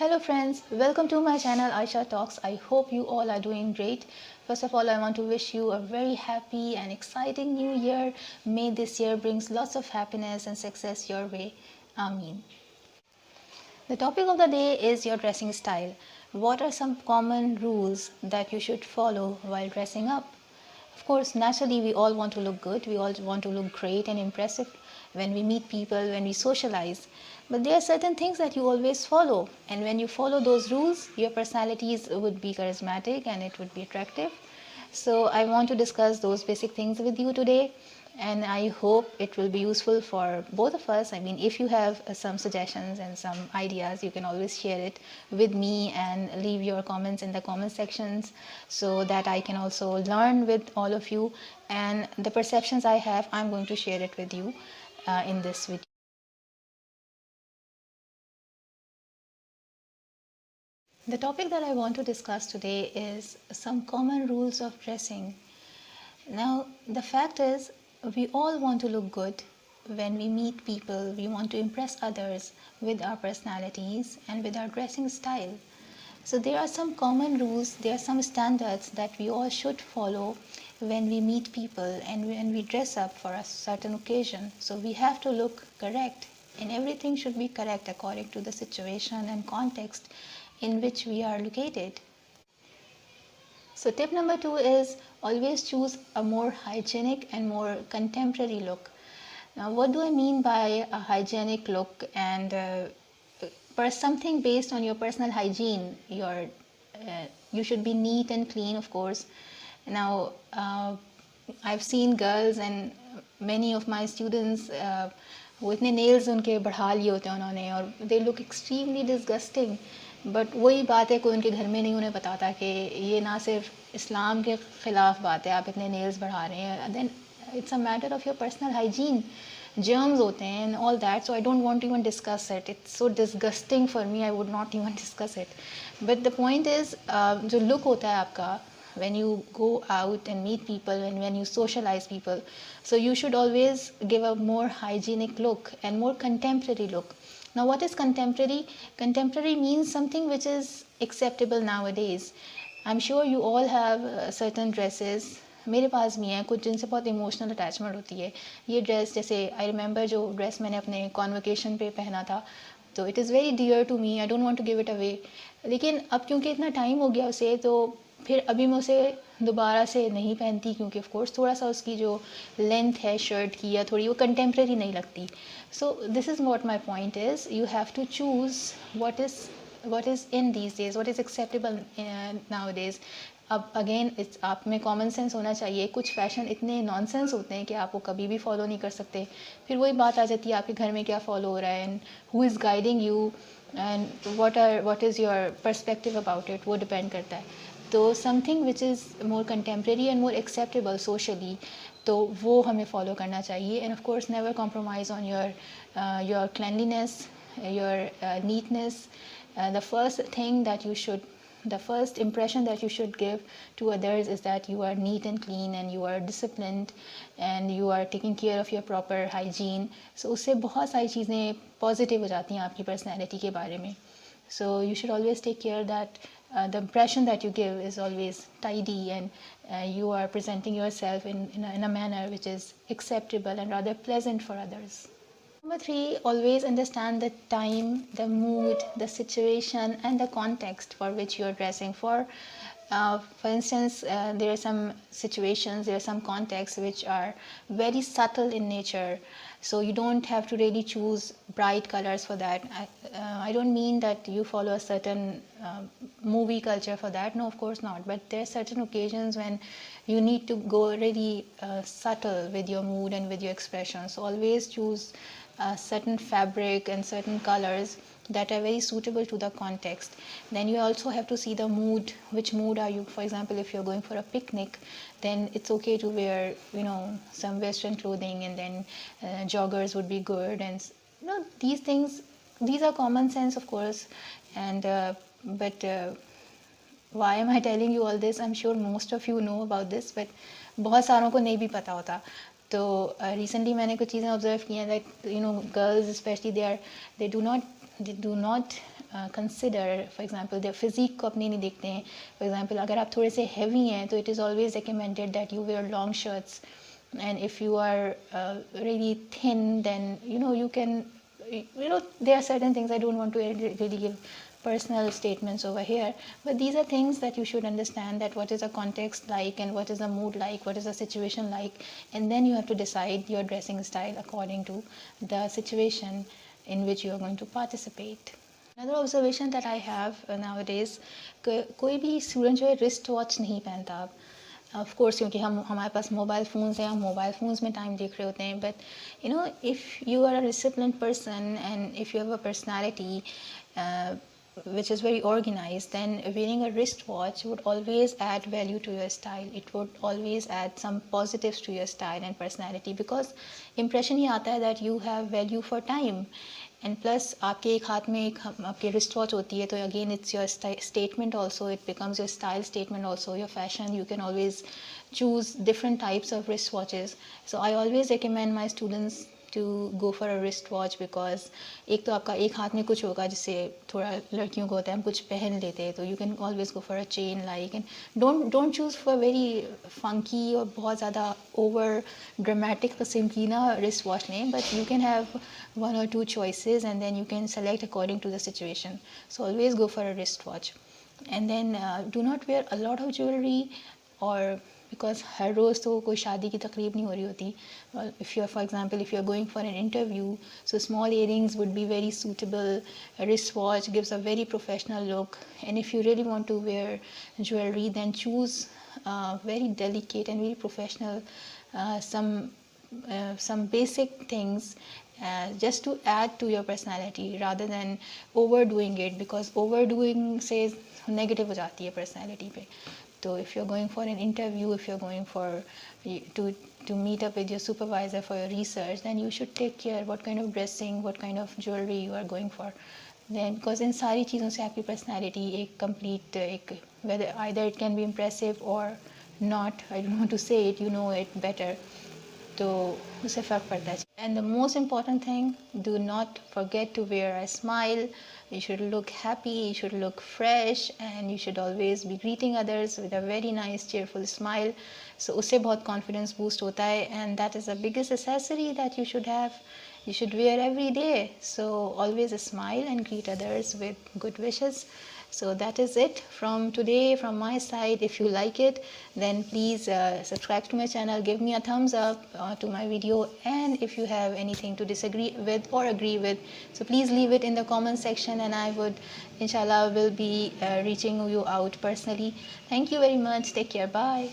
Hello friends, welcome to my channel Aisha Talks. I hope you all are doing great. First of all, I want to wish you a very happy and exciting new year. May this year brings lots of happiness and success your way. Ameen. The topic of the day is your dressing style. What are some common rules that you should follow while dressing up? Of course, naturally, we all want to look good. We all want to look great and impressive when we meet people, when we socialize. But there are certain things that you always follow. And when you follow those rules, your personalities would be charismatic and it would be attractive. So I want to discuss those basic things with you today. And I hope it will be useful for both of us. I mean, if you have some suggestions and some ideas, you can always share it with me and leave your comments in the comment sections so that I can also learn with all of you. And the perceptions I have, I'm going to share it with you in this video. The topic that I want to discuss today is some common rules of dressing. Now, the fact is, we all want to look good. When we meet people, we want to impress others with our personalities and with our dressing style. So, there are some common rules, there are some standards that we all should follow when we meet people and when we dress up for a certain occasion. So, we have to look correct, and everything should be correct according to the situation and context in which we are located. So tip number 2 is always choose a more hygienic and more contemporary look. Now, what do I mean by a hygienic look? And for something based on your personal hygiene, you should be neat and clean, of course. Now, I've seen girls and many of my students वो इतने nails उनके बढ़ा लिए होते हैं उन्होंने और they look extremely disgusting. But वही बात है, कोई उनके घर में नहीं उन्हें बताता कि ये ना सिर्फ इस्लाम के ख़िलाफ़ बात है, आप इतने नेल्स बढ़ा रहे हैं. Then it's a matter of your personal hygiene. germs होते हैं and all that, so I don't want to even discuss it. It's so disgusting for me, I would not even discuss it. But the point is, जो look होता है आपका when you go out and meet people and when you socialize people, so you should always give a more hygienic look and more contemporary look. Now, what is contemporary? Contemporary means something which is acceptable nowadays. I'm sure you all have certain dresses. मेरे पास भी हैं कुछ जिनसे बहुत emotional attachment होती है. ये dress, जैसे आई रिमेंबर जो ड्रेस मैंने अपने कॉन्वोकेशन पे पहना था, तो it is very dear to me. I don't want to give it away. लेकिन अब क्योंकि इतना टाइम हो गया उसे, तो फिर अभी मैं उसे दोबारा से नहीं पहनती, क्योंकि ऑफ कोर्स थोड़ा सा उसकी जो लेंथ है शर्ट की या थोड़ी वो कंटेम्प्रेरी नहीं लगती. So this is what my point is, you have to choose what is in these days, what is acceptable nowadays. अब अगेन इट्स आप में कॉमन सेंस होना चाहिए. कुछ फैशन इतने नॉनसेंस होते हैं कि आप वो कभी भी फॉलो नहीं कर सकते. फिर वही बात आ जाती है आपके घर में क्या फॉलो हो रहा है and who is guiding you and what is your perspective about it, वो डिपेंड करता है. तो something which is more contemporary and more acceptable socially, तो वो हमें फॉलो करना चाहिए. End of course never compromise on your cleanliness, your neatness. The first impression that you should give to others is that you are neat and clean and you are disciplined and you are taking care of your proper hygiene. So उससे बहुत सारी चीज़ें positive हो जाती हैं आपकी personality के बारे में. So you should always take care that the impression that you give is always tidy and you are presenting yourself in a manner which is acceptable and rather pleasant for others. Number 3, always understand the time, the mood, the situation and the context for which you are dressing for. For instance, there are some situations, there are some contexts which are very subtle in nature. So you don't have to really choose bright colors for that. I don't mean that you follow a certain movie culture for that. No, of course not. But there are certain occasions when you need to go really subtle with your mood and with your expression. So always choose certain fabric and certain colors that are very suitable to the context. Then you also have to see the mood. Which mood are you? For example, if you're going for a picnic, then it's okay to wear, some Western clothing, and then joggers would be good. And these things, these are common sense, of course. And but why am I telling you all this? I'm sure most of you know about this, but बहुत सारों को नहीं भी पता होता. तो recently मैंने कुछ चीज़ें ऑब्जर्व की हैं that girls specially they do not consider. For example, their physique को अपने नहीं देखते हैं. For example, अगर आप थोड़े से heavy हैं तो it is always recommended that you wear long shirts. And if you are really thin, then you can, there are certain things. I don't want to really give personal statements over here, but these are things that you should understand, that what is the context like and what is the mood like, what is the situation like, and then you have to decide your dressing style according to the situation in which you are going to participate. Another observation that I have nowadays, कोई भी student जो है wrist watch नहीं पहनता अब. Of course क्योंकि हमारे पास mobile phones हैं, हम मोबाइल फ़ोन्स में टाइम देख रहे होते हैं. But if you are a discipline person and if you have a personality which is very organized, then wearing a wristwatch would always add value to your style. It would always add some positives to your style and personality, because impression ही आता है that you have value for time. And plus आपके एक हाथ में एक आपके wrist watch होती है, तो again it's your statement also, it becomes your style statement also, your fashion. You can always choose different types of wrist watches. So I always recommend my students to go for a wrist watch, because एक तो आपका एक हाथ में कुछ होगा, जिससे थोड़ा लड़कियों को होता है हम कुछ पहन लेते हैं, तो you can always go for a chain like, and don't choose for very funky और बहुत ज़्यादा over dramatic किस्म की ना wrist watch नहीं, but you can have one or two choices and then you can select according to the situation. So always go for a wrist watch. And then do not wear a lot of jewelry, or because हर रोज़ तो कोई शादी की तकरीब नहीं हो रही होती. If you are, for example, if you are going for an interview, so small earrings would be very suitable. A wristwatch gives a very professional look. And if you really want to wear jewelry, then choose very delicate and very professional, some basic things, just to add to your personality rather than overdoing it, because overdoing से negative हो जाती है personality पे. So if you're going for an interview, if you're going for to meet up with your supervisor for your research, then you should take care what kind of dressing, what kind of jewelry you are going for. Then because इन सारी चीज़ों से आपकी personality एक complete एक, whether either it can be impressive or not, I don't want to say it, you know it better, तो उससे फ़र्क पड़ता है. And the most important thing, do not forget to wear a smile. You should look happy, you should look fresh, and you should always be greeting others with a very nice cheerful smile. So उससे बहुत confidence boost होता है, and that is the biggest accessory that you should have. You should wear every day. So always a smile and greet others with good wishes. So that is it from today from my side. If you like it, then please subscribe to my channel, give me a thumbs up to my video, and if you have anything to disagree with or agree with, so please leave it in the comment section, and I would inshallah will be reaching you out personally. Thank you very much. Take care. Bye.